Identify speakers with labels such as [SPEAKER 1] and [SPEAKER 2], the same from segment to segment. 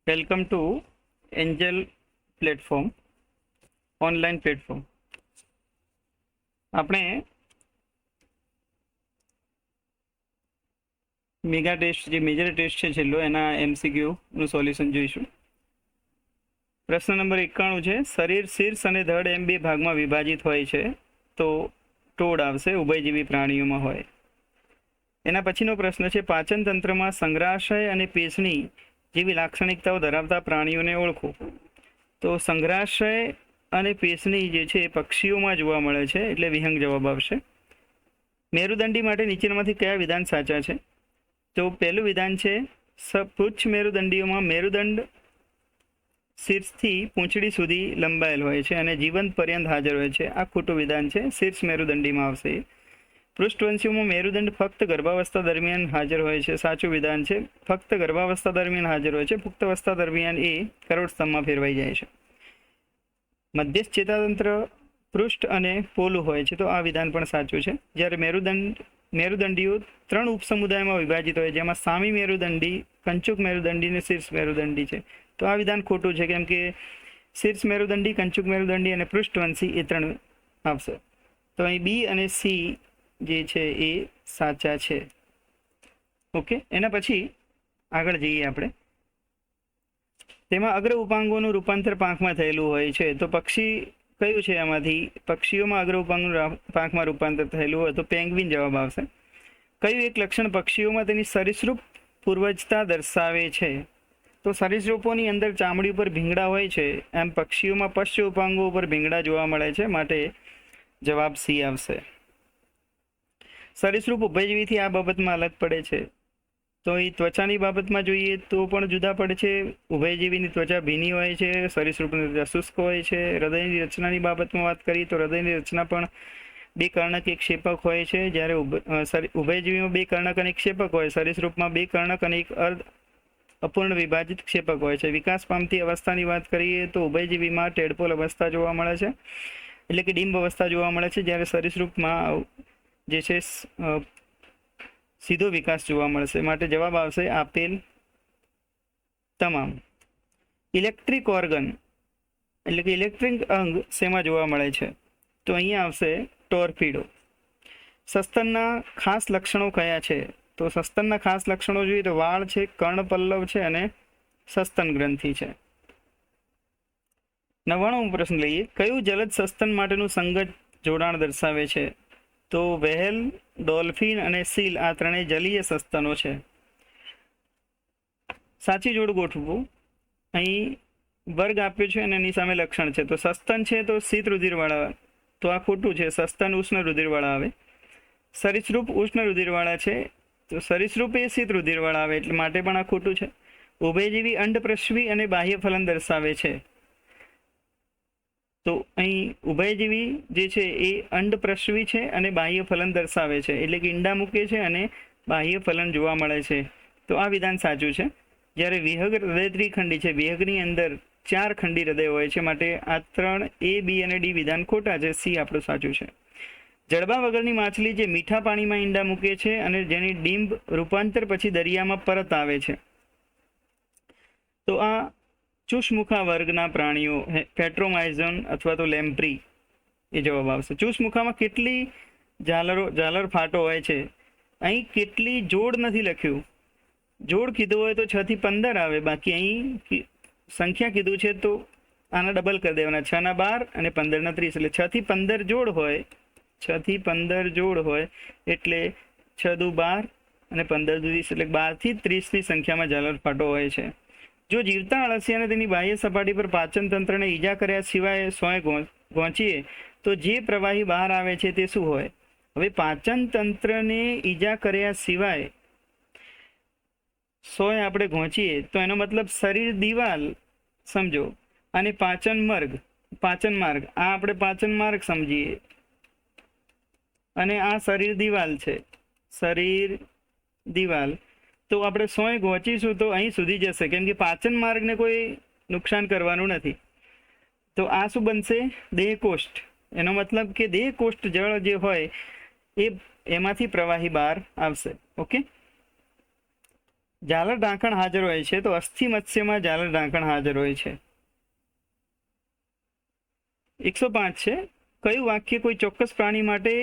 [SPEAKER 1] Welcome to Angel platform, online platform. આપણે mega test, જે major test છે છેલ્લો, એના MCQનું સોલ્યુશન જોઈશું. પ્રશ્ન નંબર 91 છે, શરીર શીર્ષ અને ધડ એમ બે ભાગમાં વિભાજિત હોય છે તો ટોડ આવશે, ઉભયજીવી પ્રાણીઓમાં હોય. એના પછીનો પ્રશ્ન છે, પાચન તંત્રમાં સંગ્રહાશય અને પેશણી જેવી લાક્ષણિકતાઓ ધરાવતા પ્રાણીઓને ઓળખો. તો સંગ્રહાશય અને પેશણી જે છે એ પક્ષીઓમાં જોવા મળે છે, એટલે વિહંગ જવાબ આવશે. મેરુદંડી માટે નીચેનામાંથી કયા વિધાન સાચા છે? તો પહેલું વિધાન છે, પુચ્છ મેરુદંડીઓમાં મેરુદંડ શીર્ષથી પૂંછડી સુધી લંબાયેલ હોય છે અને જીવંત પર્યંત હાજર હોય છે. આ ખોટું વિધાન છે, શીર્ષ મેરુદંડીમાં આવશે. પૃષ્ઠવંશીઓમાં મેરુદંડ ફક્ત ગર્ભાવસ્થા દરમિયાન હાજર હોય છે. સાચું વિધાન છે, ફક્ત ગર્ભાવસ્થા દરમિયાન હાજર હોય છે. પુખ્તાવસ્થા દરમિયાન એ કરોડસ્તંભમાં ફેરવાઈ જાય છે. મધ્યસ્થ ચેતાતંત્ર પૃષ્ઠ અને પોલું હોય છે, તો આ વિધાન પણ સાચું છે. જ્યારે મેરુદંડીઓ 3 ઉપસમુદાયમાં વિભાજિત હોય, જેમાં સામી મેરુદંડી, કંચુક મેરુદંડી અને શીર્ષ મેરુદંડી છે. તો આ વિધાન ખોટું છે, કેમ કે શીર્ષ મેરુદંડી, કંચુક મેરુદંડી અને પૃષ્ઠવંશી એ 3 આવશે. તો અહીં બી અને સી જે છે એ સાચા છે. ઓકે, એના પછી આગળ જઈએ આપણે. તેમાં અગ્ર ઉપાંગોનું રૂપાંતર પાંખમાં થયેલું હોય છે, તો પક્ષી કયું છે? આમાંથી પક્ષીઓમાં અગ્ર ઉપાંગનું પાંખમાં રૂપાંતર થયેલું હોય તો પેંગ્વિન જવાબ આવશે. કયું એક લક્ષણ પક્ષીઓમાં તેની સરીસૃપ પૂર્વજતા દર્શાવે છે? તો સરીસૃપોની અંદર ચામડી ઉપર ભીંગડા હોય છે, એમ પક્ષીઓમાં પશ્ચ ઉપાંગો ઉપર ભીંગડા જોવા મળે છે, માટે જવાબ સી આવશે. સરીસૃપ ઉભયજીવીથી આ બાબતમાં અલગ પડે છે. તો એ ત્વચાની બાબતમાં જોઈએ તો પણ જુદા પડે છે. ઉભયજીવીની ત્વચા ભીની હોય છે, સરીસૃપની ત્વચા શુષ્ક હોય છે. હૃદયની રચનાની બાબતમાં વાત કરીએ તો હૃદયની રચના પણ 2 કર્ણક એક ક્ષેપક હોય છે. જ્યારે ઉભયજીવીમાં 2 કર્ણક અને એક ક્ષેપક હોય, સરીસૃપમાં 2 કર્ણક અને એક અર્ધ અપૂર્ણ વિભાજિત ક્ષેપક હોય છે. વિકાસ પામતી અવસ્થાની વાત કરીએ તો ઉભયજીવીમાં ટેડપોલ અવસ્થા જોવા મળે છે, એટલે કે ડિમ્બ અવસ્થા જોવા મળે છે. જ્યારે સરીસૃપમાં જે છે સીધો વિકાસ જોવા મળશે, માટે જવાબ આવશે આપેલ તમામ. ઇલેક્ટ્રિક ઓર્ગન એટલે કે ઇલેક્ટ્રિક અંગ શેમાં જોવા મળે છે? તો અહીંયા આવશે ટોર્પીડો. સસ્તનના ખાસ લક્ષણો કયા છે? તો સસ્તનના ખાસ લક્ષણો જોઈએ તો વાળ છે, કર્ણપલ્લવ છે અને સસ્તન ગ્રંથિ છે. 99મો પ્રશ્ન લઈએ, કયું જલદ સસ્તન માટેનું સંગત જોડાણ દર્શાવે છે? તો વ્હેલ, ડોલ્ફિન અને સીલ આ 3 જલીય સસ્તનો છે. સાચી જોડ ગોઠવવું. અહીં વર્ગ આપ્યો છે અને એની સામે લક્ષણ છે. તો સસ્તન છે તો શીત રુધિરવાળા, તો આ ખોટું છે. સસ્તન ઉષ્ણ રુધિરવાળા આવે. સરીસૃપ ઉષ્ણ રુધિરવાળા છે, તો સરીસૃપ એ શીત રુધિરવાળા આવે, એટલે માટે પણ આ ખોટું છે. ઉભયજીવી અંડપ્રસવી અને બાહ્ય ફલન દર્શાવે છે. તો અહીં ઉભયજીવી જે છે એ અંડપ્રસવી છે અને બાહ્ય ફલન દર્શાવે છે, એટલે કે ઈંડા મૂકે છે અને બાહ્ય ફલન જોવા મળે છે. તો આ વિધાન સાચું છે. જ્યારે વિહગ હૃદય ત્રિખંડી છે, વિહગની અંદર 4 ખંડી હૃદય હોય છે, માટે આ 3 A, B અને D વિધાન ખોટા છે. સી આપણું સાચું છે. જડબા વગરની માછલી જે મીઠા પાણીમાં ઈંડા મૂકે છે અને જેની ડિંબ રૂપાંતર પછી દરિયામાં પરત આવે છે, તો આ ચુસમુખા વર્ગના પ્રાણીઓ, પેટ્રોમાઇઝન અથવા તો લેમ્પ્રી એ જવાબ આવશે. ચુસમુખામાં કેટલી ઝાલર ફાટો હોય છે? અહીં કેટલી જોડ નથી લખ્યું. જોડ કીધું હોય તો 6 થી 15 આવે, બાકી અહીં સંખ્યા કીધું છે તો આના ડબલ કરી દેવાના, 6 ના 12 અને 15 ના 30, એટલે 6 થી 15 જોડ હોય. 6 થી 15 જોડ હોય એટલે 6 દુ 12 અને 15 દુ 20, એટલે 12 થી 30ની સંખ્યામાં ઝાલર ફાટો હોય છે. જો જીવતા અળસિયાને તેની બાહ્ય સપાટી પર પાચન તંત્રને ઈજા કર્યા સિવાય સોય ગોંચીએ તો જે પ્રવાહી બહાર આવે છે તે શું હોય? હવે પાચન તંત્રને ઈજા કર્યા સિવાય સોય આપણે ગોંચીએ તો એનો મતલબ શરીર દિવાલ સમજો, અને પાચન માર્ગ, આ આપણે પાચન માર્ગ સમજીએ, અને આ શરીર દિવાલ છે, શરીર દિવાલ. તો આપણે સોય ગોંચીશું તો અહીં સુધી જશે, કેમ કે પાચન માર્ગને કોઈ નુકસાન કરવાનું નથી. તો આ શું બનશે? દેહકોષ્ઠ. એનો મતલબ કે દેહકોષ્ઠ જળ જે હોય એમાંથી પ્રવાહી બહાર આવશે. ઓકે, ઝાલર ઢાંકણ હાજર હોય છે તો અસ્થિ મત્સ્યમાં ઝાલર ઢાંકણ હાજર હોય છે. 105 છે. કયું વાક્ય કોઈ ચોક્કસ પ્રાણી માટે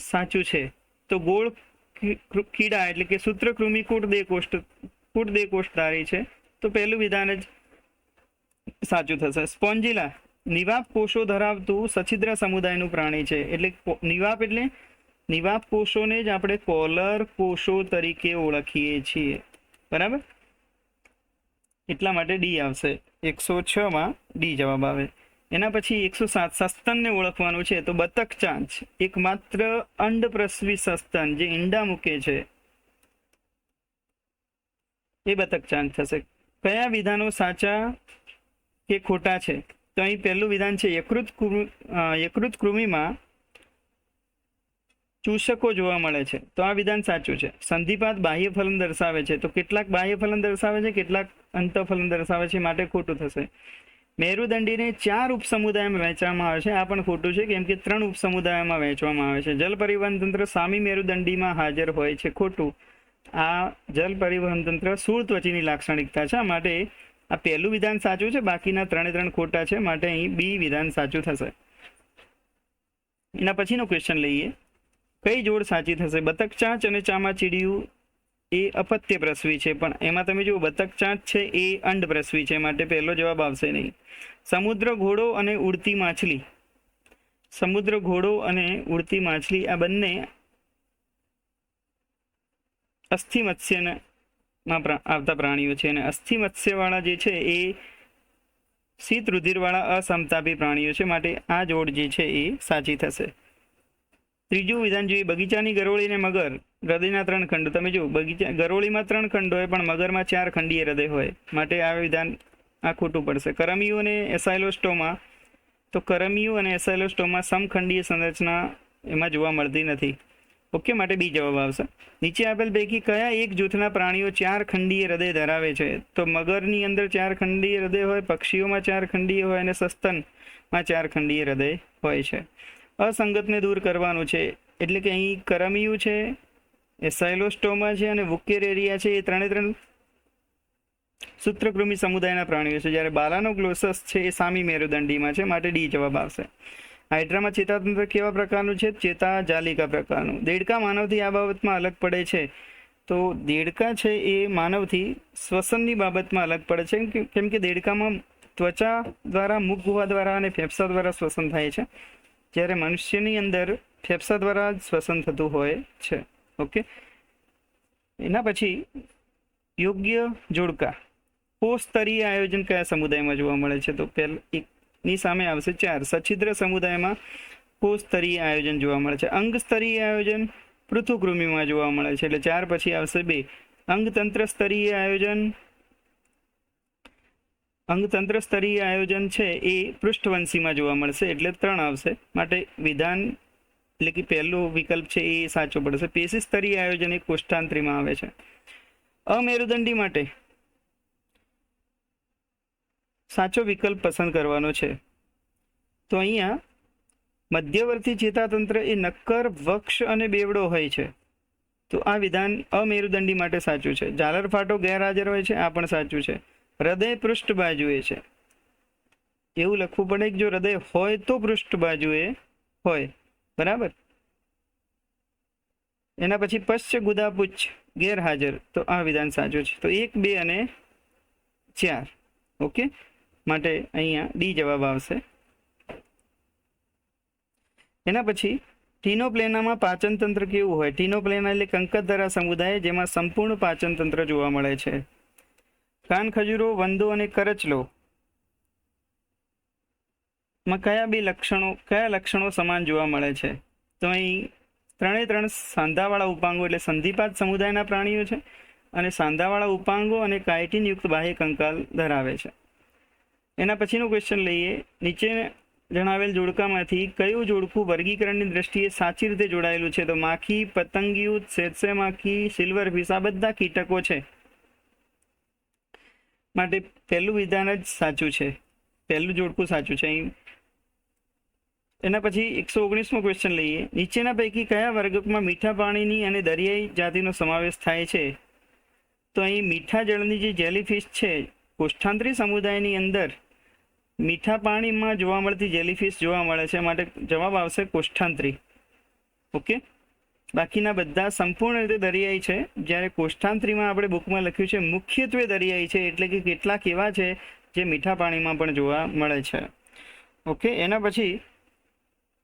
[SPEAKER 1] સાચું છે? તો ગોળ કીડા એટલે કે સૂત્રકૃમિ કૂટ દે કોષધારી છે, તો પહેલું વિધાન જ સાચું થશે. સ્પોન્જિલા નિવાપ કોષો ધરાવતું સછિદ્ર સમુદાયનું પ્રાણી છે. એટલે નિવાપ કોષોને જ આપણે કોલર કોષો તરીકે ઓળખીએ છીએ. બરાબર, એટલા માટે ડી આવશે. 106 માં ડી જવાબ આવે. એના પછી 107 સસ્તનને ઓળખવાનું છે, તો બતક ચાંચ એકમાત્ર અંડપ્રસવી સસ્તન જે ઈંડા મૂકે છે એ બતક ચાંચ થશે. કયા વિધાનો સાચા કે ખોટા છે? તો અહીં પહેલું વિધાન છે યકૃત કૃમિમાં ચૂષકો જોવા મળે છે, તો આ વિધાન સાચું છે. સંધિપાત બાહ્ય ફલન દર્શાવે છે, તો કેટલાક બાહ્ય ફલન દર્શાવે છે, કેટલાક અંતઃફલન દર્શાવે છે, માટે ખોટું થશે. મેરુદંડીને 4 ઉપસમુદાયમાં વહેંચવામાં આવે છે, આ પણ ખોટું છે, કેમ કે 3 ઉપસમુદાયમાં વહેંચવામાં આવે છે. જલ પરિવહન તંત્ર સામી મેરુદંડીમાં હાજર હોય છે, ખોટું. આ જલ પરિવહન તંત્ર સ્થૂળ ત્વચીની લાક્ષણિકતા છે, માટે આ પહેલું વિધાન સાચું છે, બાકીના 3 ખોટા છે, માટે અહીં બી વિધાન સાચું થશે. એના પછીનો ક્વેશ્ચન લઈએ. કઈ જોડ સાચી થશે? બતક ચાંચ અને ચામાચીડિયું એ અપત્ય પ્રસવી છે, પણ એમાં તમે જુઓ બતક ચાંચ છે એ અંડ પ્રસવી છે, માટે પહેલો જવાબ આવશે નહીં. સમુદ્ર ઘોડો અને ઉડતી માછલી આ બંને અસ્થિ મત્સ્યમાં આવતા પ્રાણીઓ છે, અને અસ્થિ મત્સ્યવાળા જે છે એ શીત રુધિરવાળા અસમતાપી પ્રાણીઓ છે, માટે આ જોડ જે છે એ સાચી થશે. ત્રીજું વિધાન જોઈએ. બગીચાની ગરોળી ને મગર હૃદયના 3 ખંડ. તમે જુઓ ગરોળીમાં 3 ખંડ હોય પણ મગરમાં 4 ખંડીય હૃદય હોય, માટે આ વિધાન આ ખોટું પડશે. કરમિયું અને એસાઇલોસ્ટોમા, તો કરમિયું અને એસાઇલોસ્ટોમા સમખંડીય સંરચના એમાં જોવા મળતી નથી. ઓકે, માટે બી જવાબ આવશે. નીચે આપેલ પૈકી કયા એક જૂથના પ્રાણીઓ 4 ખંડીય હૃદય ધરાવે છે? તો મગરની અંદર 4 ખંડીય હૃદય હોય, પક્ષીઓમાં 4 ખંડીય હોય, અને સસ્તનમાં 4 ખંડીય હૃદય હોય છે. અસંગતને દૂર કરવાનું છે, એટલે કે અહીં કરમિયું છે, એસાઇલોસ્ટોમા છે અને વુકેરેરિયા છે, એ 3 સૂત્રકૃમિ સમુદાયના પ્રાણીઓ છે, જ્યારે બાલાનોગ્લોસસ છે એ સામી મેરુદંડીમાં છે, માટે ડી જવાબ આવશે. હાઇડ્રામાં ચેતાતંત્ર કેવા પ્રકારનું છે? ચેતા જાલિકા પ્રકારનું. દેડકા માનવથી આ બાબતમાં અલગ પડે છે, તો દેડકા છે એ માનવથી શ્વસનની બાબતમાં અલગ પડે છે, કેમ કે દેડકામાં ત્વચા દ્વારા, મુખ ગુહા દ્વારા અને ફેફસા દ્વારા શ્વસન થાય છે, જ્યારે મનુષ્યની અંદર ફેફસા દ્વારા જ શ્વસન થતું હોય છે. ઓકે, એના પછી યોગ્ય જોડકા કોષસ્તરીય આયોજન કયા સમુદાયમાં જોવા મળે છે? તો ની સામે આવશે 4. સછિદ્ર સમુદાયમાં કોષસ્તરીય આયોજન જોવા મળે છે. અંગ સ્તરીય આયોજન પૃથુકૃમિમાં જોવા મળે છે, એટલે 4 પછી આવશે 2. અંગતંત્ર સ્તરીય આયોજન છે એ પૃષ્ઠવંશીમાં જોવા મળશે, એટલે 3 આવશે, માટે વિધાન એટલે કે પહેલો વિકલ્પ છે એ સાચો પડશે. પેશી સ્તરીય આયોજન એ કોષ્ઠાંતરીમાં આવે છે. અમેરુદંડી માટે સાચો વિકલ્પ પસંદ કરવાનો છે, તો અહીંયા મધ્યવર્તી ચેતાતંત્ર એ નક્કર, વક્ષ અને બેવડો હોય છે, તો આ વિધાન અમેરુદંડી માટે સાચું છે. ઝાલર ફાટો ગેરહાજર હોય છે, આ પણ સાચું છે. હૃદય પૃષ્ઠ બાજુએ છે, એવું લખવું પડે કે જો હૃદય હોય તો પૃષ્ઠ બાજુએ હોય. બરાબર. એના પછી પશ્ચ ગુદાપુચ્છ ગેરહાજર, તો આ વિધાન સાચું છે. તો 1, 2 અને 4. ઓકે, માટે અહીંયા ડી જવાબ આવશે. એના પછી ટીનોપ્લેનામાં પાચન તંત્ર કેવું હોય? ટીનોપ્લેના એટલે કંકતધરા સમુદાય, જેમાં સંપૂર્ણ પાચન તંત્ર જોવા મળે છે. કાન ખજૂરો, વંદો અને કરચલો માં કયા લક્ષણો સમાન જોવા મળે છે? તો અહીં 3 સાંધાવાળા ઉપાંગો એટલે સંધિપાત સમુદાયના પ્રાણીઓ છે, અને સાંધાવાળા ઉપાંગો અને કાયટીનયુક્ત બાહ્ય કંકાલ ધરાવે છે. એના પછીનો ક્વેશ્ચન લઈએ. નીચે જણાવેલ જોડકામાંથી કયું જોડકું વર્ગીકરણની દ્રષ્ટિએ સાચી રીતે જોડાયેલું છે? તો માખી, પતંગિયું, સેત્સે માખી, સિલ્વરફિશ આ બધા કીટકો છે, માટે પહેલું વિધાન જ સાચું છે, પહેલું જોડકું સાચું છે. એના પછી 119મો ક્વેશ્ચન લઈએ. નીચેના પૈકી કયા વર્ગમાં મીઠા પાણીની અને દરિયાઈ જાતિનો સમાવેશ થાય છે? તો અહીં મીઠા જળની જે જેલીફિશ છે કોષ્ઠાંતરી સમુદાયની અંદર મીઠા પાણીમાં જોવા મળતી જેલીફિશ જોવા મળે છે, માટે જવાબ આવશે કોષ્ઠાંતરી. ઓકે, બાકીના બધા સંપૂર્ણ રીતે દરિયાઈ છે. જ્યારે કોષ્ઠાંતરીમાં આપણે બુકમાં લખ્યું છે મુખ્યત્વે દરિયાઈ છે, એટલે કે કેટલાક એવા છે જે મીઠા પાણીમાં પણ જોવા મળે છે. ઓકે, એના પછી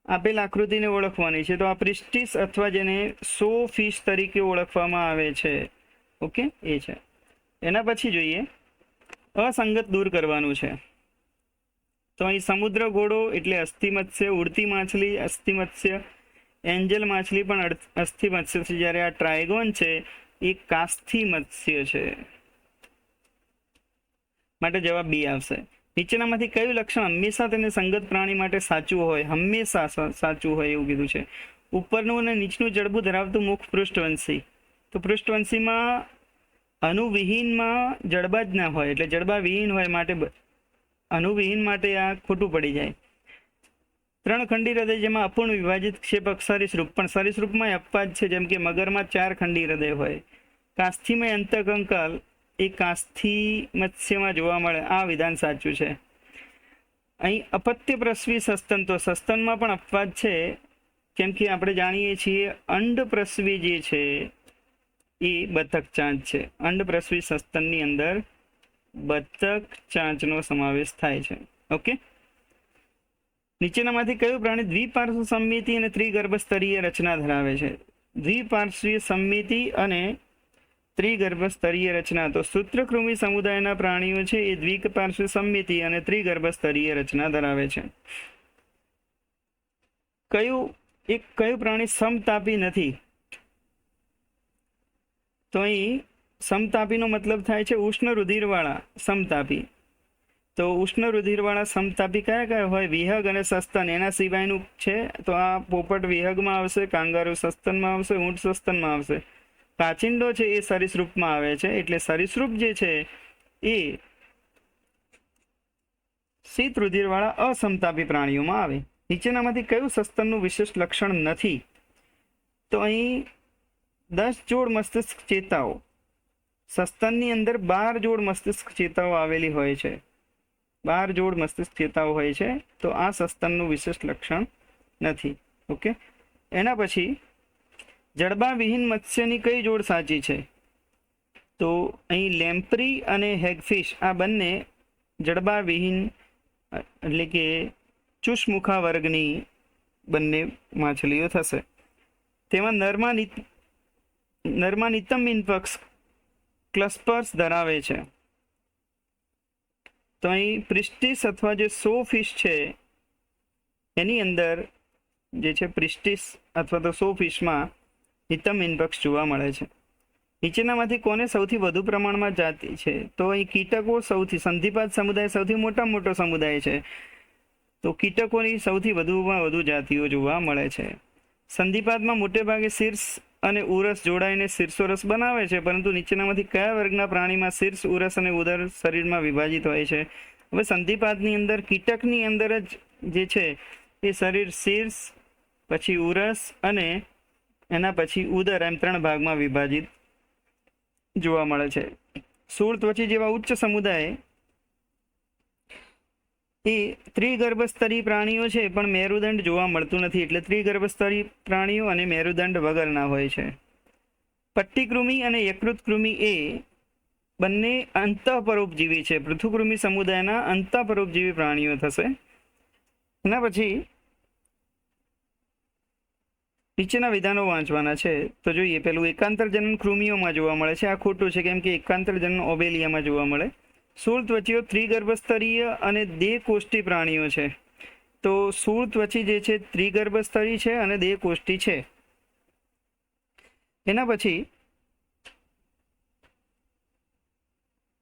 [SPEAKER 1] આપેલ આકૃતિને ઓળખવાની છે. તો આ પ્રિસ્ટિસ અથવા જેને સો ફિશ તરીકે ઓળખવામાં આવે છે. ઓકે, એ છે. એના પછી જોઈએ અસંગત દૂર કરવાનું છે. તો અહીં સમુદ્ર ઘોડો એટલે અસ્થિ મત્સ્ય, ઉડતી માછલી અસ્થિ મત્સ્ય, એન્જલ માછલી પણ અસ્થિ મત્સ્ય છે. જ્યારે આ ટ્રાયગોન છે એ કાસ્થિ મત્સ્ય છે, માટે જવાબ બી આવશે. નીચેનામાંથી કયું લક્ષણ હંમેશા તેને સંગત પ્રાણી માટે સાચું હોય? હંમેશા સાચું હોય એવું કીધું છે. ઉપરનું અને નીચનું જડબું ધરાવતું મુખ પૃષ્ઠવંશી. તો પૃષ્ઠવંશીમાં અનુવિહીનમાં જડબા જ ના હોય, એટલે જડબા વિહીન હોય, માટે અનુવિહીન માટે આ ખોટું પડી જાય. 3 ખંડી હૃદય, જેમાં અપૂર્ણ વિભાજિત ક્ષેપક સરીસૃપ, પણ સરીસૃપમાં અપવાદ છે, જેમ કે મગરમાં 4 ખંડી હૃદય હોય. કાસ્થિમય અંતકંકાલ એ કાસ્થિ મત્સ્યમાં જોવા મળે. આ વિધાન સાચું છે. અહીં અપત્ય પ્રસવી સસ્તન, તો સસ્તનમાં પણ અપવાદ છે, કેમ કે આપણે જાણીએ છીએ અંડ પ્રસવી જે છે એ બતક ચાંચ છે. અંડ પ્રસવી સસ્તનની અંદર બતક ચાંચનો સમાવેશ થાય છે. ઓકે, નીચેનામાંથી કયું પ્રાણી દ્વિપાર્શ્વ સંમિતિ અને ત્રિગર્ભસ્તરીય રચના ધરાવે છે? દ્વિપાર્શ્વીય સંમિતિ અને ત્રિગર્ભસ્તરીય રચના. તો સૂત્રકૃમિ સમુદાયના પ્રાણીઓ છે એ દ્વિપાર્શ્વીય સંમિતિ અને ત્રિગર્ભસ્તરીય રચના ધરાવે છે. કયું પ્રાણી સમતાપી નથી? તો અહીં સમતાપીનો મતલબ થાય છે ઉષ્ણ રુધિરવાળા સમતાપી. તો ઉષ્ણ રુધિરવાળા સમતાપી કયા કયા હોય? વિહગ અને સસ્તન. એના સિવાયનું છે તો આ પોપટ વિહગમાં આવશે, કાંગારૂ સસ્તનમાં આવશે, ઊંટ સસ્તનમાં આવશે. કાચિંડો છે એ સરીસૃપમાં આવે છે, એટલે સરીસૃપ જે છે એ શીત રુધિરવાળા અસમતાપી પ્રાણીઓમાં આવે. નીચેનામાંથી કયું સસ્તનનું વિશેષ લક્ષણ નથી? તો અહીં 10 જોડ મસ્તિષ્ક ચેતાઓ, સસ્તનની અંદર 12 જોડ મસ્તિષ્ક ચેતાઓ આવેલી હોય છે. 12 જોડ મસ્તિષ્ક ચેતાઓ હોય છે, તો આ સસ્તનનું વિશેષ લક્ષણ નથી. ઓકે, એના પછી જડબા વિહીન મત્સ્યની કઈ જોડ સાચી છે? તો અહીં લેમ્પ્રી અને હેગફિશ આ બંને જડબા વિહીન એટલે કે ચુષ્મુખા વર્ગની બંને માછલીઓ થશે. તેમાં નર્માનિતમ ઇનપક્ષ ક્લસ્પર્સ ધરાવે છે. તો અહીં પ્રિસ્ટિસ અથવા જે સો ફિશ છે એની અંદર જે છે પ્રિસ્ટિસ અથવા તો સો ફિશમાં નિતમ ઇનપક્ષ જોવા મળે છે. નીચેનામાંથી કોને સૌથી વધુ પ્રમાણમાં જાતિ છે? તો અહીં કીટકો સંધિપાત સમુદાય સૌથી મોટો સમુદાય છે. તો કીટકોની સૌથી વધુમાં વધુ જાતિઓ જોવા મળે છે. સંધિપાતમાં મોટે ભાગે શીર્ષ અને ઉરસ જોડાઈને શીર્ષોરસ બનાવે છે, પરંતુ નીચેનામાંથી કયા વર્ગના પ્રાણીમાં શીર્ષ, ઉરસ અને ઉદર શરીરમાં વિભાજિત હોય છે? હવે સંધિપાતની અંદર કીટકની અંદર જ જે છે એ શરીર શીર્ષ, પછી ઉરસ અને એના પછી ઉદર એમ 3 ભાગમાં વિભાજિત જોવા મળે છે. શૂળ ત્વચી જેવા ઉચ્ચ સમુદાય એ ત્રિગર્ભસ્તરી પ્રાણીઓ છે, પણ મેરુદંડ જોવા મળતું નથી, એટલે ત્રિગર્ભસ્તરી પ્રાણીઓ અને મેરુદંડ વગરના હોય છે. પટ્ટીકૃમિ અને યકૃત કૃમિ એ બંને અંતઃપરોપજીવી છે. પૃથુકૃમિ સમુદાયના અંતઃપરોપજીવી પ્રાણીઓ થશે. એના પછી નીચેના વિધાનો વાંચવાના છે. તો જોઈએ, પેલું એકાંતર જનન કૃમિઓમાં જોવા મળે છે. આ ખોટું છે, કેમ કે એકાંતર જનન ઓબેલિયામાં જોવા મળે. શૂળ ત્વચીઓ ત્રિગર્ભસ્તરીય અને દેહકોષ્ઠી પ્રાણીઓ છે. તો શૂળ ત્વચી જે છે ત્રિગર્ભસ્તરી છે અને દેહકોષ્ઠી છે. એના પછી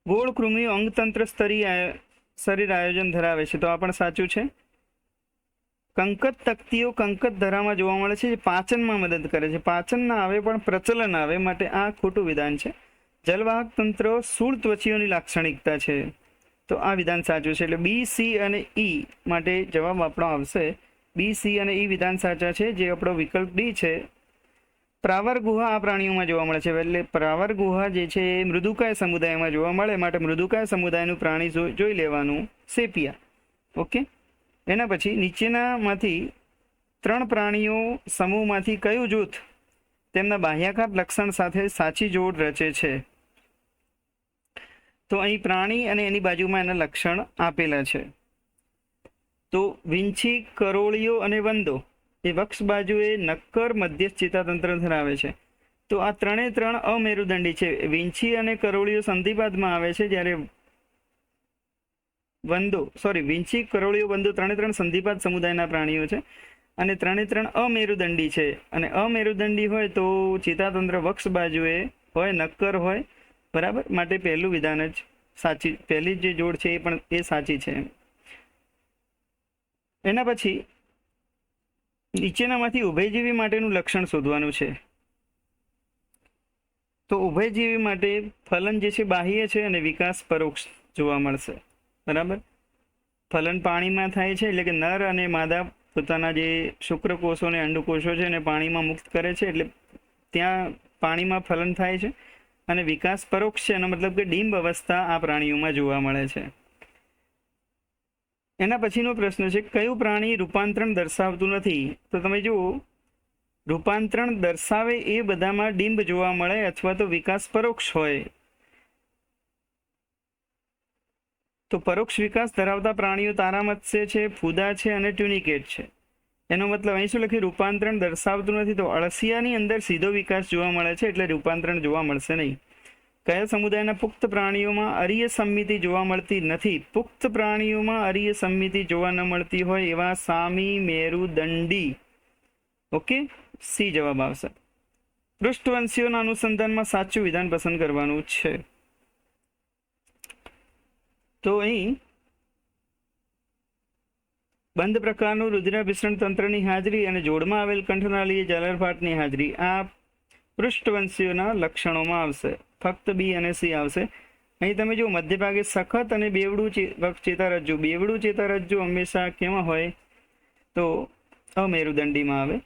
[SPEAKER 1] ગોળ કૃમિઓ અંગતંત્ર સ્તરીય શરીર આયોજન ધરાવે છે. તો આ પણ સાચું છે. કંકત તકતીઓ કંકત ધરામાં જોવા મળે છે, જે પાચનમાં મદદ કરે છે. પાચન ના આવે પણ પ્રચલન આવે, માટે આ ખોટું વિધાન છે. જલવાહક તંત્ર શૂળ ત્વચીઓની લાક્ષણિકતા છે. તો આ વિધાન સાચું છે. એટલે બી, સી અને ઈ માટે જવાબ આપણો આવશે બી, સી અને ઈ વિધાન સાચા છે. જે આપણો વિકલ્પ ડી છે પ્રાવર ગુહા આ પ્રાણીઓમાં જોવા મળે છે. એટલે પ્રાવર ગુહા જે છે એ મૃદુકાય સમુદાયમાં જોવા મળે, માટે મૃદુકાય સમુદાયનું પ્રાણી જોઈ લેવાનું, સેપિયા. ઓકે. એના પછી નીચેનામાંથી 3 પ્રાણીઓ સમૂહમાંથી કયું જૂથ તેમના બાહ્યાકાર લક્ષણ સાથે સાચી જોડ રચે છે? તો અહીં પ્રાણી અને એની બાજુમાં એના લક્ષણ આપેલા છે. તો વીંછી, કરોળિયો અને વંદો એ વક્ષ બાજુએ નક્કર મધ્યસ્થ ચેતાતંત્ર ધરાવે છે. તો આ 3 અમેરુદંડી છે. વીંછી અને કરોળિયો સંધિપાદમાં આવે છે, જ્યારે વીંછી, કરોળિયો, વંદો 3 સંધિપાદ સમુદાયના પ્રાણીઓ છે અને 3 અમેરુદંડી છે. અને અમેરુદંડી હોય તો ચેતાતંત્ર વક્ષ બાજુએ હોય, નક્કર હોય, બરાબર. માટે પહેલું વિધાન જ સાચી, પહેલી જે જોડ છે એ પણ એ સાચી છે. એના પછી નીચેનામાંથી ઉભયજીવી માટેનું લક્ષણ શોધવાનું છે. તો ઉભયજીવી માટે ફલન જે છે બાહ્ય છે અને વિકાસ પરોક્ષ જોવા મળશે, બરાબર. ફલન પાણીમાં થાય છે, એટલે કે નર અને માદા પોતાના જે શુક્રકોષો અને અંડકોષો છે એને પાણીમાં મુક્ત કરે છે, એટલે ત્યાં પાણીમાં ફલન થાય છે. અને વિકાસ પરોક્ષ છે, એનો મતલબ કે ડિંબ અવસ્થા આ પ્રાણીઓમાં જોવા મળે છે. એના પછીનો પ્રશ્ન છે, કયું પ્રાણી રૂપાંતરણ દર્શાવતું નથી? તો તમે જુઓ, રૂપાંતરણ દર્શાવે એ બધામાં ડિંબ જોવા મળે અથવા તો વિકાસ પરોક્ષ હોય. તો પરોક્ષ વિકાસ ધરાવતા પ્રાણીઓ તારા મત્સ્ય છે, ફૂદા છે અને ટ્યુનિકેટ છે. એનો મતલબ અહીં શું લખ્યું? રૂપાંતરણ દર્શાવતું નથી. તો અળસિયાની અંદર સીધો વિકાસ જોવા મળે છે, એટલે રૂપાંતરણ જોવા મળશે નહીં. કયા સમુદાયના પુખ્ત પ્રાણીઓમાં અરીય સંમિતિ જોવા મળતી નથી? પુખ્ત પ્રાણીઓમાં અરીય સંમિતિ જોવા ન મળતી હોય એવા સામી, મેરુદંડી. ઓકે, સી જવાબ આવશે. પૃષ્ઠવંશીઓના અનુસંધાનમાં સાચું વિધાન પસંદ કરવાનું છે. તો અહીં બંધ પ્રકારનું રુધિરાભિસરણ તંત્રની હાજરી અને જોડમાં આવેલ કંઠનાળીય ઝાલરફાટની હાજરી આ પૃષ્ઠવંશીઓના લક્ષણોમાં આવશે. ફક્ત બી અને સી આવશે. અહીં તમે જુઓ, મધ્યભાગે સખત અને બેવડું ચેતારજ્જુ. બેવડું ચેતારજ્જુ હંમેશા કેમાં હોય? તો અમેરુદંડીમાં આવે.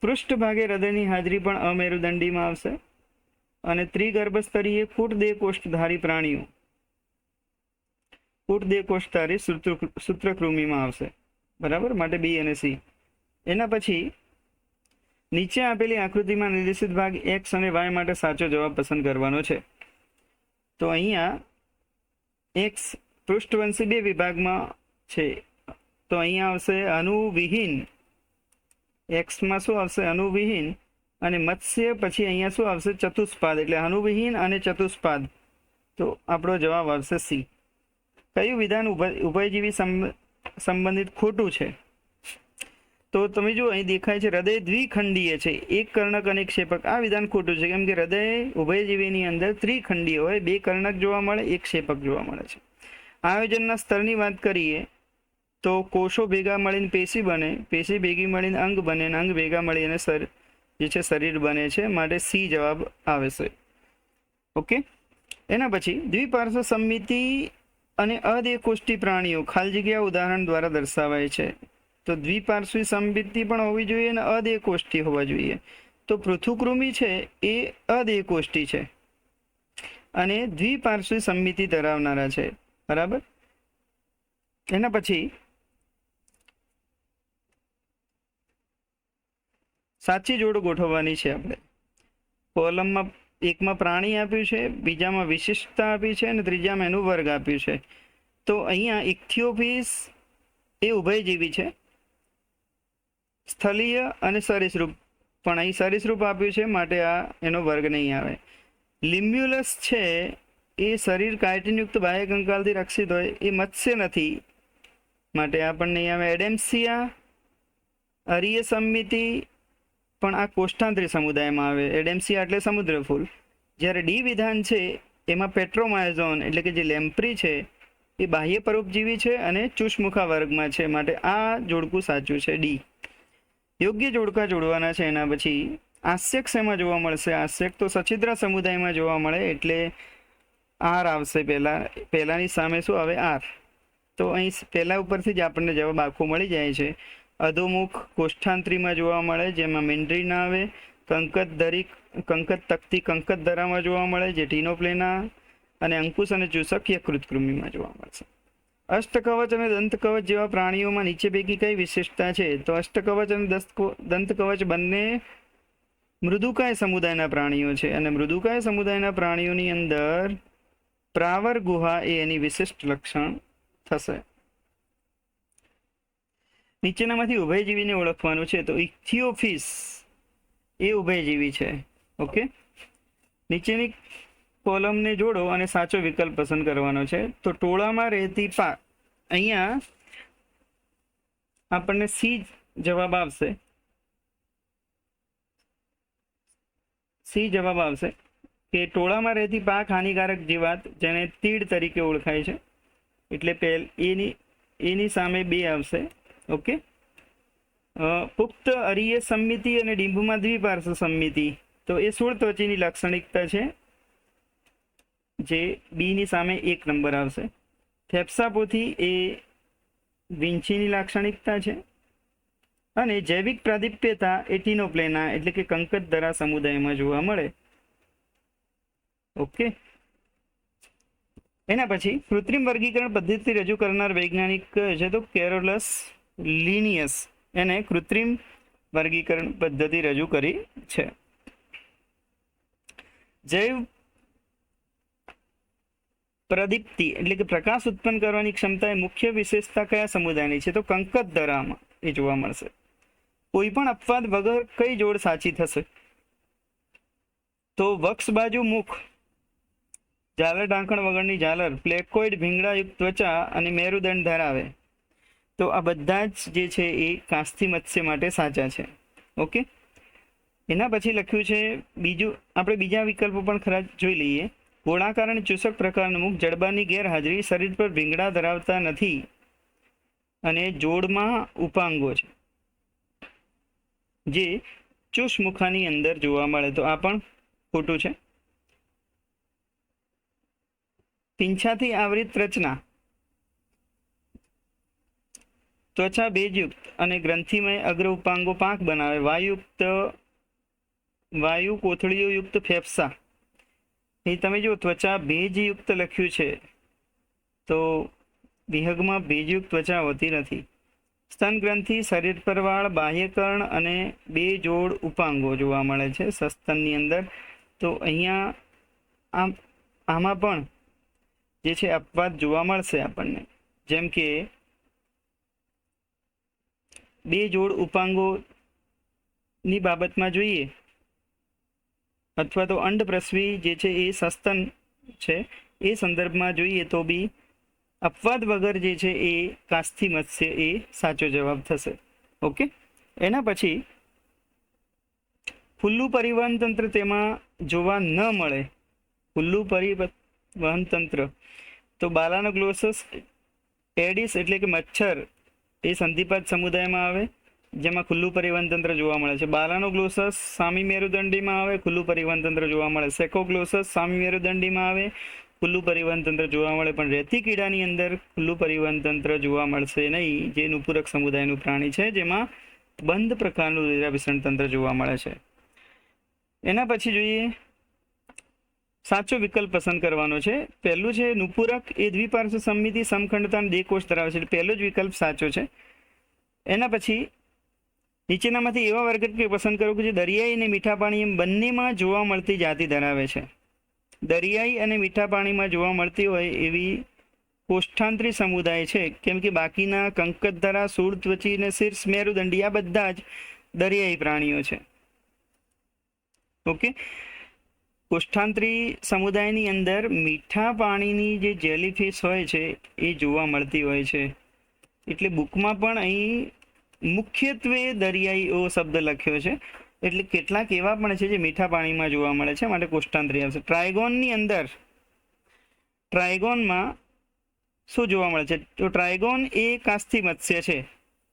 [SPEAKER 1] પૃષ્ઠભાગે હૃદયની હાજરી પણ અમેરુદંડીમાં આવશે. અને ત્રિગર્ભસ્તરીય કૂટદેહ કોષ્ઠધારી પ્રાણીઓ, કૂટદેહ કોષ્ઠધારી સૂત્રકૃમિમાં આવશે, બરાબર. માટે બી અને સી. એના પછી નીચે આપેલી આકૃતિમાં નિર્દેશિત ભાગ એક્સ અને વાય માટે સાચો જવાબ પસંદ કરવાનો છે. તો અહીંયા એક્સ પૃષ્ઠવંશી 2 વિભાગમાં છે. તો અહીંયા આવશે અનુવિહીન. એક્સમાં શું આવશે? અનુવિહીન. અને મત્સ્ય પછી અહીંયા શું આવશે? ચતુષ્પાદ. એટલે અનુવિહીન અને ચતુષ્પાદ. તો આપણો જવાબ આવશે સી. કયું વિધાન ઉભયજીવી સંબંધિત ખોટું છે? તો તમે જો અહીં દેખાય છે, હૃદય દ્વિખંડીય છે, એક કર્ણક અને એક ક્ષેપક. આ વિધાન ખોટું છે, કેમ કે હૃદય ઉભયજીવીની અંદર ત્રિખંડીય હોય, 2 કર્ણક જોવા મળે, 1 ક્ષેપક જોવા મળે છે. આયોજનના સ્તરની વાત કરીએ તો કોષો ભેગા મળીને પેશી બને, પેશી ભેગી મળીને અંગ બને, અને અંગ ભેગા મળીને જે છે શરીર બને છે. માટે સી જવાબ આવે છે. ઓકે. એના પછી દ્વિપાર્શ્વ સંમિતિ અને અદેહકોષ્ઠી પ્રાણીઓ ખાલી જગ્યા ઉદાહરણ દ્વારા દર્શાવાય છે. તો દ્વિપાર્શ્વી સંમિતિ પણ હોવી જોઈએ અને અદેહકોષ્ઠી હોવા જોઈએ. તો પૃથુકૃમિ છે એ અદેહકોષ્ઠી છે અને દ્વિપાર્શ્વી સંમિતિ ધરાવનારા છે, બરાબર. એના પછી સાચી જોડ ગોઠવવાની છે આપણે. કોલમમાં એકમાં પ્રાણી આપ્યું છે, બીજામાં વિશિષ્ટતા આપી છે અને ત્રીજામાં એનું વર્ગ આપ્યું છે. તો અહીંયા ઇક્થિયોફિસ એ ઉભયજીવી છે, સ્થલીય અને સરીસૃપ. પણ અહીં સરીસૃપ આપ્યું છે, માટે આ એનો વર્ગ નહીં આવે. લિમ્બ્યુલસ છે એ શરીર કાયટિનયુક્ત બાહ્ય કંકાલથી રક્ષિત હોય, એ મત્સ્ય નથી, માટે આ પણ નહીં આવે. એડેમ્સિયા અરીય સંમિતિ પણ આ કોષ્ઠાંતરી સમુદાયમાં આવે. એડેમ્સિયા એટલે સમુદ્ર ફૂલ. જ્યારે ડી વિધાન છે એમાં પેટ્રોમાયઝોન એટલે કે જે લેમ્પ્રી છે એ બાહ્ય પરોપજીવી છે અને ચુષ્મુખા વર્ગમાં છે, માટે આ જોડકું સાચું છે, ડી. યોગ્ય જોડકા જોડવાના છે. એના પછી આસ્યક શેમાં જોવા મળશે? આસ્યક તો સચિદ્રા સમુદાયમાં જોવા મળે, એટલે આર આવશે. પહેલાની સામે શું આવે? આર. તો અહીં પહેલા ઉપરથી જ આપણને જવાબ આખો મળી જાય છે. અધોમુખ કોષ્ઠાંતરીમાં જોવા મળે, જેમાં મેન્ડ્રી ના આવે. કંકત તકતી કંકતધરામાં જોવા મળે, જે ટીનોપ્લેના, અને અંકુશ અને ચૂસક યકૃતકૃમિમાં જોવા મળશે. અષ્ટકવચ અને દંતકવચ જેવા પ્રાણીઓમાં નીચે પૈકી કઈ વિશેષતા છે? તો અષ્ટકવચ અને દંતકવચ બંને મૃદુકાય સમુદાયના પ્રાણીઓ છે, અને મૃદુકાય સમુદાયના પ્રાણીઓની અંદર પ્રાવર ગુહા એ એની વિશિષ્ટ લક્ષણ થશે. નીચેનામાંથી ઉભયજીવીને ઓળખવાનું છે, તો ઇથિયોફિસ એ ઉભયજીવી છે. ઓકે, નીચેની કોલમને જોડો અને સાચો વિકલ્પ પસંદ કરવાનો છે. તો ટોળામાં રહેતી પાક, અહીંયા આપણને સી જવાબ આવશે. સી જવાબ આવશે કે ટોળામાં રહેતી પાક હાનિકારક જીવાત, જેને તીડ તરીકે ઓળખાય છે, એટલે એની સામે 2 આવશે. ઓકે, પુખ્ત અરીય સંમિતિ અને ડીંભમાં દ્વિપાર્શ્વ સંમિતિ, તો એ સૂળ ત્વચીની લાક્ષણિકતા છે, જે બીની સામે 1 નંબર આવશે. ફેફસાપોથી એ વિંછીની લાક્ષણિકતા છે, અને જૈવિક પ્રાદિપ્યતા એટીનોપ્લેના એટલે કે કંકતધરા સમુદાયમાં જોવા મળે. ઓકે, એના પછી કૃત્રિમ વર્ગીકરણ પદ્ધતિ રજૂ કરનાર વૈજ્ઞાનિક છે, તો કેરોલસ લિનિયસ એને કૃત્રિમ વર્ગીકરણ પદ્ધતિ રજૂ કરી છે. જૈવ પ્રદીપ્તિ એટલે કે પ્રકાશ ઉત્પન્ન કરવાની ક્ષમતા એ મુખ્ય વિશેષતા કયા સમુદાયની છે? તો કંકતધરામાં એ જોવા મળશે. કોઈ પણ અપવાદ વગર કઈ જોડ સાચી થશે? તો વક્ષ બાજુ મુખ, ઝાલર ઢાંકણ વગરની ઝાલર, પ્લેકોઇડ ભીંગડાયુક્ત ત્વચા અને મેરુદંડ ધરાવે. તો આ બધા જ જે છે એ કાસ્થી મત્સ્ય માટે સાચા છે. ઓકે, એના પછી લખ્યું છે બીજું, આપણે બીજા વિકલ્પો પણ ખરા જોઈ લઈએ. ગોળાકાર અને ચૂસક પ્રકારનું મુખ, જડબાની ગેરહાજરી, શરીર પર ભીંગડા ધરાવતા નથી, અને જોડમાં ઉપાંગો છે, જે ચુષમુખાની અંદર જોવા મળે. તો આ પણ ખોટું છે. પીંછાથી આવરિત રચના, ત્વચા ભેજયુક્ત અને ગ્રંથિમય અગ્ર ઉપાંગો પાંખ બનાવે, વાયુ કોથળીઓ યુક્ત ફેફસા. એ તમે જો ત્વચા ભેજયુક્ત લખ્યું છે, તો વિહગમાં ભેજયુક્ત ત્વચા હોતી નથી. સ્તન ગ્રંથિ, શરીર પર વાળ, બાહ્યકર્ણ અને 2 જોડ ઉપાંગો જોવા મળે છે સસ્તનની અંદર. તો અહીંયા આમાં પણ જે છે અપવાદ જોવા મળશે આપણને, જેમ કે 2 જોડ ઉપાંગોની બાબતમાં જોઈએ, અથવા તો અંડપ્રસવી જે છે એ સસ્તન છે એ સંદર્ભમાં જોઈએ, તો બી અપવાદ વગર જે છે એ કાસ્થી મત્સ્ય એ સાચો જવાબ થશે. ઓકે, એના પછી ફુલ્લુ પરિવહન તંત્ર તેમાં જોવા ન મળે. ફુલ્લુ પરિવહન તંત્ર, તો બાલાનોગ્લોસસ એડિસ એટલે કે મચ્છર એ સંધિપાત સમુદાયમાં આવે, જેમાં ખુલ્લું પરિવહન તંત્ર જોવા મળે છે. બાલાનોગ્લોસસ સામી મેરુદંડીમાં આવે, ખુલ્લું પરિવહન તંત્ર જોવા મળે. સેકોગ્લોસસ સામી મેરુદંડીમાં આવે, ખુલ્લું પરિવહન તંત્ર જોવા મળે. પણ રેતી કીડાની અંદર ખુલ્લું પરિવહન તંત્ર જોવા મળશે નહીં, જે નુપુરક સમુદાયનું પ્રાણી છે, જેમાં બંધ પ્રકારનું રુધિરાભિસરણ તંત્ર જોવા મળે છે. એના પછી જોઈએ, સાચો વિકલ્પ પસંદ કરવાનો છે. પહેલું છે નુપુરક એ દ્વિપાર્શ્વ સંમિતિ, સમખંડતા અને 2 કોષ ધરાવે છે. પહેલો જ વિકલ્પ સાચો છે. એના પછી નીચેનામાંથી એવા વર્ગ પસંદ કરો કે જે દરિયાઈ અને મીઠા પાણી એમ બંનેમાં જોવા મળતી જાતિ ધરાવે છે. દરિયાઈ અને મીઠા પાણીમાં જોવા મળતી હોય એવી કોષ્ઠાંતરી સમુદાય છે, કેમ કે બાકીના કંકતધરા, શૂળત્વચી અને શીર્ષ મેરુદંડી આ બધા જ દરિયાઈ પ્રાણીઓ છે. ઓકે, કોષ્ઠાંતરી સમુદાયની અંદર મીઠા પાણીની જે જેલીફિશ હોય છે એ જોવા મળતી હોય છે. એટલે બુકમાં પણ અહીં મુખ્યત્વે દરિયાઈઓ શબ્દ લખ્યો છે, એટલે કેટલાક એવા પણ છે જે મીઠા પાણીમાં જોવા મળે છે, માટે કોષ્ઠાંતરી આવશે. ટ્રાયગોનની અંદર, ટ્રાયગોનમાં શું જોવા મળે છે? તો ટ્રાયગોન એ કાસ્થી મત્સ્ય છે.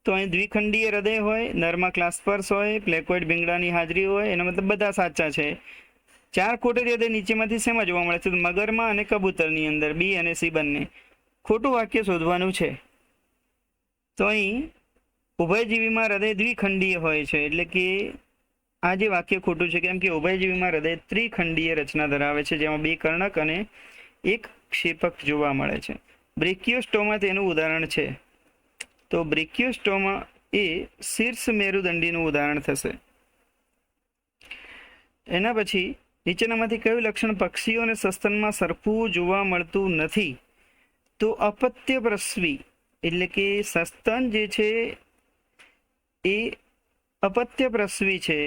[SPEAKER 1] તો અહીં દ્વિખંડીય હૃદય હોય, નરમાં ક્લાસ્પર્સ હોય, પ્લેકોઇડ ભીંગડાની હાજરી હોય, એનો મતલબ બધા સાચા છે. 4 કોટરી હૃદય નીચેમાંથી શેમાં જોવા મળે છે? તો મગરમાં અને કબૂતરની અંદર, બી અને સી બંને. ખોટું વાક્ય શોધવાનું છે. તો અહીં ઉભયજીવીમાં હૃદય દ્વિખંડીય હોય છે, એટલે કે આ જે વાક્ય ખોટું છે, કેમ કે ઉભયજીવીમાં હૃદય ત્રિખંડીય રચના ધરાવે છે, જેમાં 2 કર્ણક અને 1 ક્ષેપક જોવા મળે છે. બ્રેકિયોસ્ટોમા તેનું ઉદાહરણ છે. તો બ્રેકિયોસ્ટોમા એ શીર્ષ મેરુદંડીનું ઉદાહરણ થશે. એના પછી નીચેનામાંથી કયું લક્ષણ પક્ષીઓ અને સસ્તનમાં સરખું જોવા મળતું નથી? તો અપત્યપ્રસવી એટલે કે સસ્તન જે છે એ અપત્યપ્રસવી છે,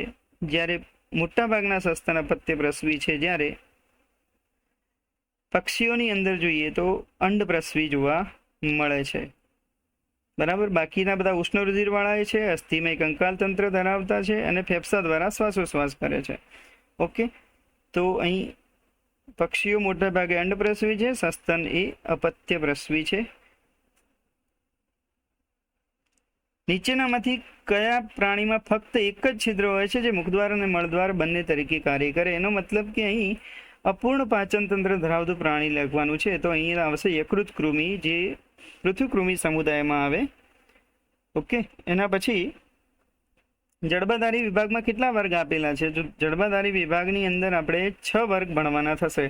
[SPEAKER 1] જ્યારે મોટાભાગના સસ્તન અપત્યપ્રસવી છે, જ્યારે પક્ષીઓની અંદર જોઈએ તો અંડપ્રસવી જોવા મળે છે. બરાબર. બાકીના બધા ઉષ્ણરુધિરવાળા છે, અસ્થિમય કંકાલ તંત્ર ધરાવતા છે અને ફેફસા દ્વારા શ્વાસોશ્વાસ કરે છે. ઓકે, તો અહીં પક્ષીઓ મોટા ભાગે અંડપ્રસવી છે, સસ્તન એ અપત્યપ્રસવી છે. નીચેનામાંથી કયા પ્રાણીમાં ફક્ત એક જ છિદ્ર હોય છે જે મુખદ્વાર અને મળદ્વાર બંને તરીકે કાર્ય કરે? એનો મતલબ કે અહીં અપૂર્ણ પાચન તંત્ર ધરાવતું પ્રાણી લખવાનું છે, તો અહીં આવશે યકૃત કૃમિ, જે પૃથુકૃમિ સમુદાયમાં આવે. ઓકે, એના પછી જડબાધારી વિભાગમાં કેટલા વર્ગ આપેલા છે? જો જડબાધારી વિભાગની અંદર આપણે 6 વર્ગ ભણવાના થશે.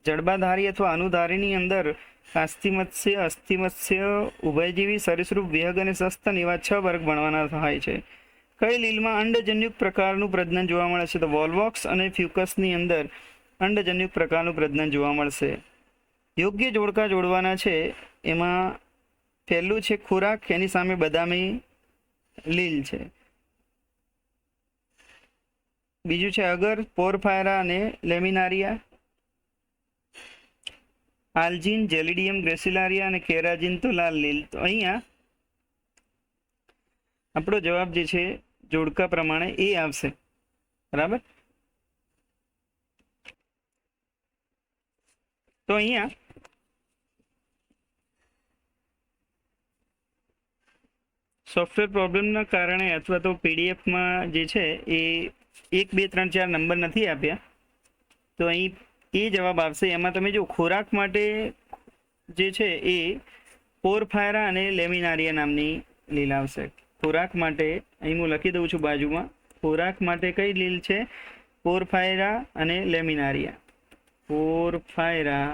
[SPEAKER 1] જડબાધારી અથવા અનુધારીની અંદર કાસ્થિમત્સ્ય, અસ્થિમત્સ્ય, ઉભયજીવી, સરીસૃપ, વિહગ અને સસ્તન એવા 6 વર્ગ ભણવાના થાય છે. કઈ લીલમાં અંડજન્યુક પ્રકારનું પ્રજનન જોવા મળે છે? તો વોલ્વોક્સ અને ફ્યુકસની અંદર અંડજન્યુક પ્રકારનું પ્રજનન જોવા મળશે. યોગ્ય જોડકા જોડવાના છે. એમાં પહેલું છે ખોરાક, એની સામે બદામી લીલ છે. બીજું છે અગર, પોરફાયરા અને લેમિનારિયા. આલ્જીન, જેલિડિયમ, ગ્રેસિલારિયા અને કેરાજીન તો લાલ લીલ. તો અહીંયા આપણો જવાબ જે છે જોડકા પ્રમાણે એ આવશે. બરાબર. તો અહીંયા સોફ્ટવેર પ્રોબ્લેમના કારણે અથવા તો પીડીએફમાં જે છે એ 1, 2, 3, 4 નંબર નથી આપ્યા, તો અહીં એ જવાબ આવશે. એમાં તમે જો ખોરાક માટે જે છે એ પોરફાયરા અને લેમિનારિયા નામની લીલ આવશે. ખોરાક માટે અહીં હું લખી દઉં છું બાજુમાં. ખોરાક માટે કઈ લીલ છે? પોરફાયરા અને લેમિનારિયા. પોરફાયરા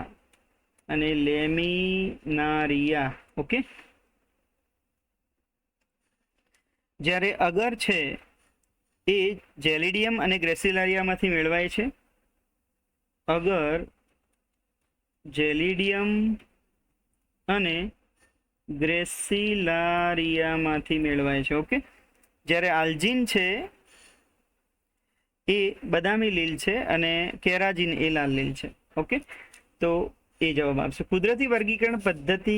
[SPEAKER 1] અને લેમિનારિયા. ઓકે. જ્યારે અગર છે એ જેલિડિયમ અને ગ્રેસિલારિયામાંથી મેળવાય છે. અગર જેલિડિયમ અને ગ્રેસિલારિયામાંથી મેળવાય છે. ઓકે. જ્યારે આલ્જીન છે એ બદામી લીલ છે અને કેરાજીન એ લાલ લીલ છે. ઓકે, તો એ જવાબ આવશે. કુદરતી વર્ગીકરણ પદ્ધતિ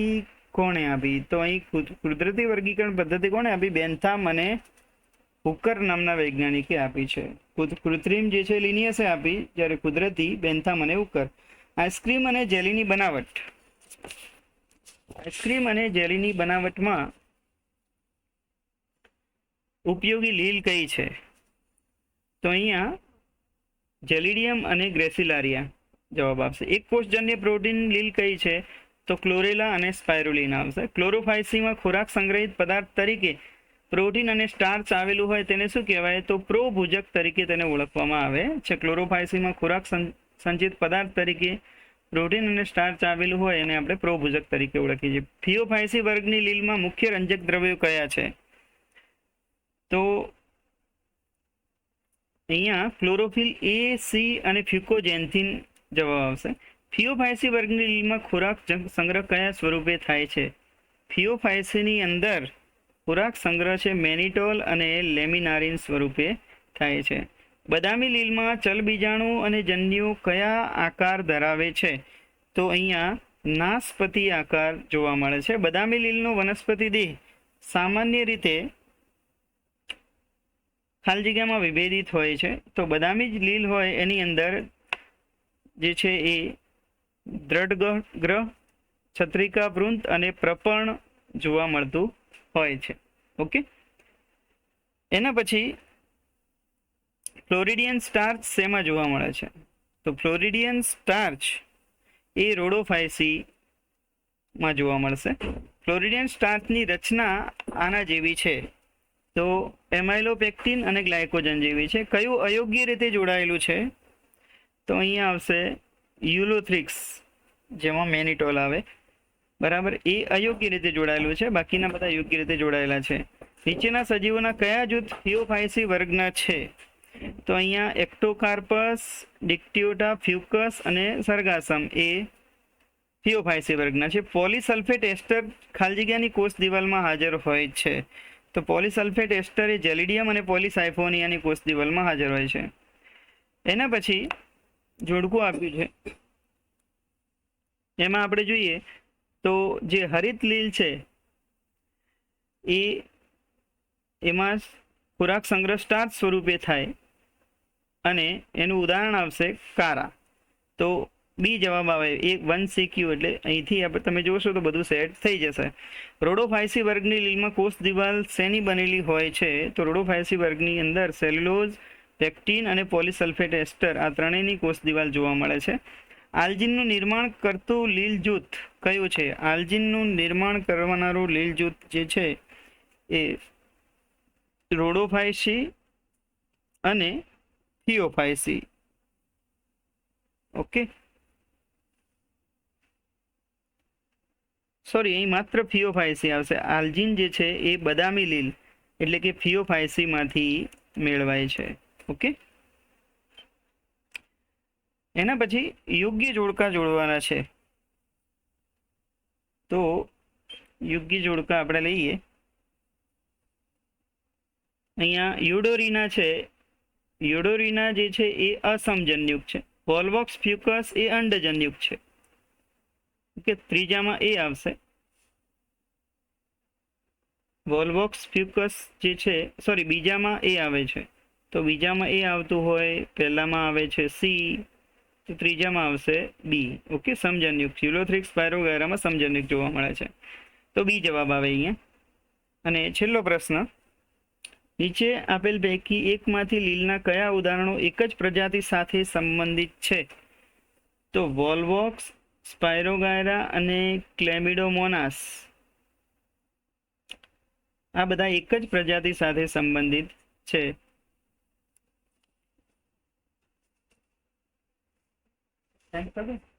[SPEAKER 1] કોણે આપી? તો અહીં કુદરતી વર્ગીકરણ પદ્ધતિ કોણે આપી? બેન્થામ અને હુકર નામના વૈજ્ઞાનિકે આપી છે. કૃત્રિમ જે છે લિનિયસે આપી, જ્યારે કુદરતી બેન્થામ અને હુકર. આઈસ્ક્રીમ અને જેલીની બનાવટ. આઈસ્ક્રીમ અને જેલીની બનાવટમાં ઉપયોગી લીલ કઈ છે? તો અહીંયા જેલિડિયમ અને ગ્રેસિલારિયા જવાબ આવશે. એક કોષજન્ય પ્રોટીન લીલ કઈ છે? તો ક્લોરેલા અને સ્પાયરુલિના આવશે. ક્લોરોફાયસીમાં ખોરાક સંગ્રહિત પદાર્થ તરીકે પ્રોટીન અને સ્ટાર્ચ આવેલું હોય તેને શું કહેવાય? તો પ્રોભુજક તરીકે તેને ઓળખવામાં આવે છે. ક્લોરોફાયસીમાં ખોરાક સંચિત પદાર્થ તરીકે પ્રોટીન અને સ્ટાર્ચ આવેલું હોય એને આપણે પ્રોભુજક તરીકે ઓળખીએ છીએ. થિયોફાયસી વર્ગની લીલમાં મુખ્ય રંજક દ્રવ્યો કયા છે? તો અહીંયા ક્લોરોફિલ એ, સી અને ફ્યુકોજેન્થિન જવાબ આવશે. થિયોફાયસી વર્ગની લીલમાં ખોરાક સંગ્રહ કયા સ્વરૂપે થાય છે? થિયોફાયસીની અંદર ખોરાક સંગ્રહ છે મેનિટોલ અને લેમિનારિન સ્વરૂપે થાય છે. બદામી લીલમાં ચલબીજાણુ અને જન્યુઓ કયા આકાર ધરાવે છે? તો અહીંયા નાસપતિ આકાર જોવા મળે છે. બદામી લીલનો વનસ્પતિ દેહ સામાન્ય રીતે ખાલી જગ્યામાં વિભેદિત હોય છે. તો બદામી જ લીલ હોય એની અંદર જે છે એ દ્રઢ ગ્રહ, છત્રિકા વૃંત અને પ્રપર્ણ જોવા મળતું હોય છે. ઓકે. એના પછી ફ્લોરિડિયન સ્ટાર્ચ શેમાં જોવા મળે છે? તો ફ્લોરિડિયન સ્ટાર્ચ એ રોડોફાયસીમાં જોવા મળશે. ફ્લોરિડિયન સ્ટાર્ચની રચના આના જેવી છે. તો એમાઇલોપેક્ટિન અને ગ્લાયકોજન જેવી છે. કયું અયોગ્ય રીતે જોડાયેલું છે? તો અહીંયા આવશે યુલોથ્રિક્સ, જેમાં મેનિટોલ આવે, બરાબર, એ અયોગ્ય રીતે જોડાયેલું છે. બાકીના બધા યોગ્ય રીતે જોડાયેલા છે. નીચેના સજીવોના કયા જૂથ થિયોફાઇસી વર્ગના છે? તો અહીંયા એક્ટોકાર્પસ, ડિક્ટિયોટા, ફ્યુકસ અને સરગાસમ એ થિયોફાઇસી વર્ગના છે. પોલીસલ્ફેટ એસ્ટર ખાલી જગ્યાની કોષ દિવાલમાં હાજર હોય છે. તો પોલીસલ્ફેટ એસ્ટર એ જેલિડિયમ અને પોલીસાયફોનિયાની કોષ દિવાલમાં હાજર હોય છે. એના પછી જોડકું આપ્યું છે, એમાં આપણે જોઈએ તો જે હરિત લીલ છે એમાં ખોરાક સંગ્રહ સ્ટાર્ચ સ્વરૂપે થાય અને એનું ઉદાહરણ આવશે કારા. તો બી જવાબ આવે. 1CQ એટલે અહીંથી આપણે તમે જોશો તો બધું સેટ થઈ જશે. રોડોફાયસી વર્ગની લીલમાં કોષ દિવાલ શેની બનેલી હોય છે? તો રોડોફાયસી વર્ગની અંદર સેલ્યુલોઝ, પેક્ટિન અને પોલીસલ્ફેટ એસ્ટર આ ત્રણેયની કોષ દિવાલ જોવા મળે છે. આલ્જિનનું નિર્માણ કરતું લીલ જૂથ કયું છે? આલ્જિનનું નિર્માણ કરનારું લીલ જૂથ જે છે એ રોડોફાયસી અને થિયોફાયસી. ઓકે, સોરી, અહીં માત્ર ફિયોફાયસી આવશે. આલ્જિન જે છે એ બદામી લીલ એટલે કે ફિયોફાયસીમાંથી મેળવાય છે. ઓકે, એના પછી યોગ્ય જોડકા જોડવાના છે. તો યોગ્ય જોડકા આપણે લઈએ. અહીંયા યુડોરીના છે. યુડોરીના જે છે એ અસમજન્યુક્ત છે. વોલ્વોક્સ ફ્યુકસ એ અંડજન્યુક્ત છે. ઓકે, ત્રીજામાં એ આવશે. વોલ્વોક્સ ફ્યુકસ જે છે, સોરી, બીજામાં એ આવે છે. તો બીજામાં એ આવતું હોય, પહેલામાં આવે છે સી, તો ત્રીજામાં આવશે બી. ઓકે, સમજન્યુક્ત. યુલોથ્રિક્સ સ્પાયરોગાયરામાં સમજન્યુક્ત જોવા મળે છે. તો બી જવાબ આવે અહીંયા. અને છેલ્લો પ્રશ્ન, નીચે આપેલ પૈકી એકમાંથી લીલના કયા ઉદાહરણો એક જ પ્રજાતિ સાથે સંબંધિત છે? તો વોલ્વોક્સ, સ્પાયરોગાયરા અને ક્લેમિડોમોનાસ આ બધા એક જ પ્રજાતિ સાથે સંબંધિત છે. થેન્ક્સ.